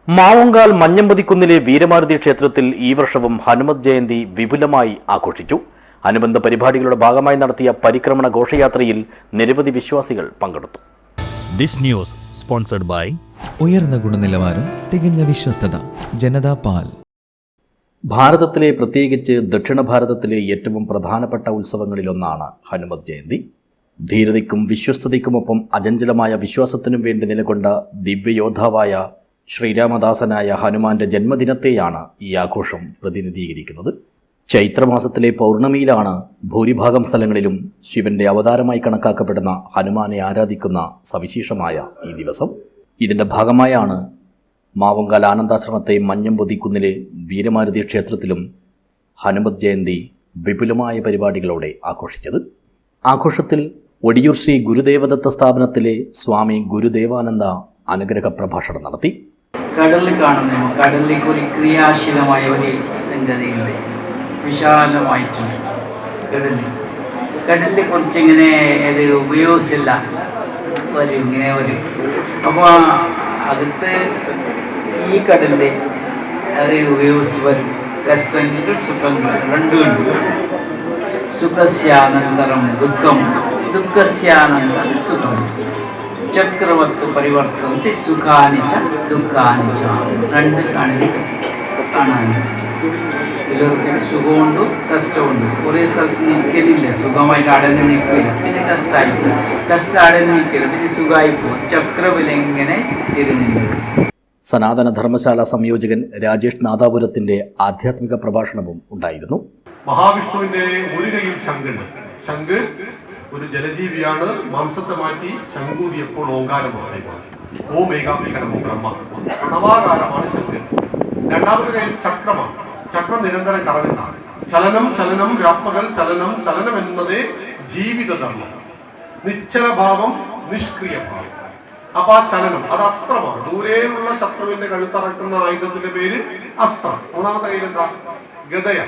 മാവുങ്കാൽ മഞ്ഞമ്പതിക്കുന്നിലെ വീരമാരുതി ക്ഷേത്രത്തിൽ ഈ വർഷവും ഹനുമത് ജയന്തി വിപുലമായി ആഘോഷിച്ചു. അനുബന്ധ പരിപാടികളുടെ ഭാഗമായി നടത്തിയ പരിക്രമണ ഘോഷയാത്രയിൽ നിരവധി വിശ്വാസികൾ പങ്കെടുത്തു. ദിസ് ന്യൂസ് സ്പോൺസർഡ് ബൈ ഉയർന്ന ഗുണനിലവാരം, തികഞ്ഞ വിശ്വസ്തത, ജനതാ പാൽ. ഭാരതത്തിലെ, പ്രത്യേകിച്ച് ദക്ഷിണ ഭാരതത്തിലെ ഏറ്റവും പ്രധാനപ്പെട്ട ഉത്സവങ്ങളിലൊന്നാണ് ഹനുമത് ജയന്തി. ധീരതയ്ക്കും വിശ്വസ്തതയ്ക്കുമൊപ്പം അചഞ്ചലമായ വിശ്വാസത്തിനും വേണ്ടി നിലകൊണ്ട ദിവ്യയോദ്ധാവായ ശ്രീരാമദാസനായ ഹനുമാന്റെ ജന്മദിനത്തെയാണ് ഈ ആഘോഷം പ്രതിനിധീകരിക്കുന്നത്. ചൈത്രമാസത്തിലെ പൗർണമിയിലാണ് ഭൂരിഭാഗം സ്ഥലങ്ങളിലും ശിവന്റെ അവതാരമായി കണക്കാക്കപ്പെടുന്ന ഹനുമാനെ ആരാധിക്കുന്ന സവിശേഷമായ ഈ ദിവസം. ഇതിന്റെ ഭാഗമായാണ് മാവുങ്കാൽ ആനന്ദാശ്രമത്തെ മഞ്ഞമ്പൊതിക്കുന്നിലെ വീരമാരുതി ക്ഷേത്രത്തിലും ഹനുമത് ജയന്തി വിപുലമായ പരിപാടികളോടെ ആഘോഷിച്ചത്. ആഘോഷത്തിൽ ഒടിയൂർ ശ്രീ ഗുരുദേവദത്ത സ്ഥാപനത്തിലെ സ്വാമി ഗുരുദേവാനന്ദ അനുഗ്രഹ പ്രഭാഷണം നടത്തി. കടലിൽ കാണുന്നു, കടലിൽ ഒരു ക്രിയാശീലമായ ഒരു സംഗതിയുണ്ട്, വിശാലമായിട്ടുണ്ട് കടലിനെ കുറിച്ച് ഇങ്ങനെ ഇത് ഉപയോഗിച്ചില്ല ഇങ്ങനെ ഒരു. അപ്പോൾ അകത്ത് ഈ കടലിൽ അത് ഉപയോഗിച്ച് വരും കഷ്ടങ്ങൾ സുഖങ്ങൾ രണ്ടുമുണ്ട്. സുഖസ്യാനന്തരം ദുഃഖം, ദുഃഖസ്യാനന്തരം സുഖം. ചക്രവർത്തി പരിവർത്തനത്തെ സുഖാനിച്ച ദുഃഖാനിച്ച രണ്ട് കാണാൻ എല്ലാവർക്കും സുഖമുണ്ട് കഷ്ടമുണ്ട്. കുറേ സ്ഥലത്ത് നിൽക്കലില്ല, സുഖമായിട്ട് അടഞ്ഞ് നിൽക്കില്ല, പിന്നെ കഷ്ടമായിപ്പോകും, കഷ്ടം അടഞ്ഞ് നിൽക്കില്ല, പിന്നെ സുഖമായിപ്പോകും. ചക്രവിലെങ്ങനെ തിരിഞ്ഞു. സനാതന ധർമ്മശാല സംയോജകൻ രാജേഷ് നാദാപുരത്തിന്റെ ആധ്യാത്മിക പ്രഭാഷണവും ഉണ്ടായിരുന്നു. മഹാവിഷ്ണുവിന്റെ ഒരു കൈയിൽ ശംഖുണ്ട്. ശംഖ് ഒരു ജലജീവിയാണ്. മാംസത്തെ മാറ്റി ശംഖൂതിയപ്പോൾ ഓങ്കാരമായി മാറി. ഓം ഏകാഭിഷണമോ ബ്രഹ്മ, പ്രണവാകാരമാണ് ശംഖ്. രണ്ടാമത്തെ കയ്യിൽ ചക്രമാണ്. ചക്രം നിരന്തരം കറങ്ങുന്നതാണ്. ചലനം ചലനം രാപ്പകൽ ചലനം, ചലനം എന്നതേ ജീവിതധർമ്മം. നിശ്ചലഭാവം, നിഷ്ക്രിയഭാവം. അപ്പൊ ആ ചലനം അത് അസ്ത്രമാണ്. ദൂരെയുള്ള ശത്രുവിന്റെ കഴുത്തറക്കുന്ന ആയുധത്തിന്റെ പേര് അസ്ത്രം. മൂന്നാമത്തെ കയ്യിൽ എന്താ? ഗദയ.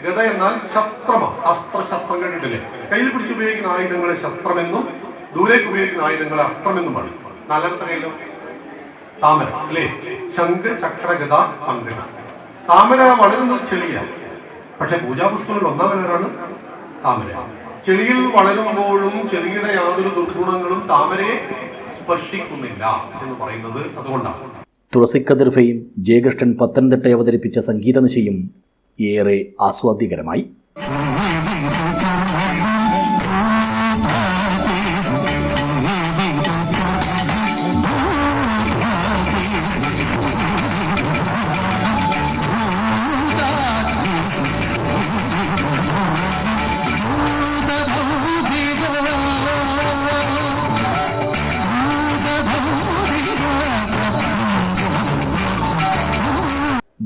ഗദ എന്നാൽ ശസ്ത്രമാണ്. അസ്ത്രശസ്ത്രം കണ്ടിട്ടില്ലേ? കയ്യിൽ പിടിച്ച് ഉപയോഗിക്കുന്ന ആയുധങ്ങളെ ശസ്ത്രമെന്നും ദൂരേക്ക് ഉപയോഗിക്കുന്ന ആയുധങ്ങളെ അസ്ത്രമെന്നും പറയും. നാലാമത്തെ കയ്യിലോ താമര അല്ലേ? ശംഖ് ചക്ര ഗദ പങ്കജം. താമര വളരുന്നത് ചെളിയിലാണ്. പക്ഷെ പൂജാപുഷ്പങ്ങളിൽ ഒന്നാമനാണ് താമര. ചെളിയിൽ വളരുമ്പോഴും ചെളിയുടെ യാതൊരു ദുർഗുണങ്ങളും താമരയെ സ്പർശിക്കുന്നില്ല എന്ന് പറയുന്നത് അതുകൊണ്ടാണ്. തുളസിക്കതിർ ഫെയും ജയകൃഷ്ണൻ പത്തനംതിട്ട അവതരിപ്പിച്ച സംഗീത നിശയും ഏറെ ആസ്വാദ്യകരമായി.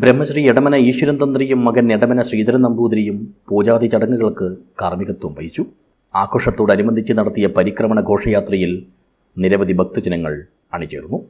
ബ്രഹ്മശ്രീ എടമന ഈശ്വരൻ തന്ത്രിയും മകൻ എടമന ശ്രീധരൻ നമ്പൂതിരിയും പൂജാതി ചടങ്ങുകൾക്ക് കാർമ്മികത്വം വഹിച്ചു. ആഘോഷത്തോടനുബന്ധിച്ച് നടത്തിയ പരിക്രമണ ഘോഷയാത്രയിൽ നിരവധി ഭക്തജനങ്ങൾ അണിചേർന്നു.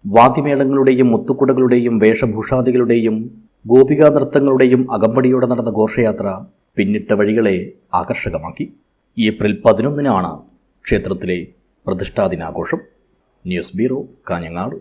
വാദ്യമേളങ്ങളുടെയും മുത്തുക്കുടകളുടെയും വേഷഭൂഷാദികളുടെയും ഗോപികാ നൃത്തങ്ങളുടെയും അകമ്പടിയോടെ നടന്ന ഘോഷയാത്ര പിന്നിട്ട വഴികളെ ആകർഷകമാക്കി. ഏപ്രിൽ 11-നാണ് ക്ഷേത്രത്തിലെ പ്രതിഷ്ഠാദിനാഘോഷം. News bureau, Kanhangad.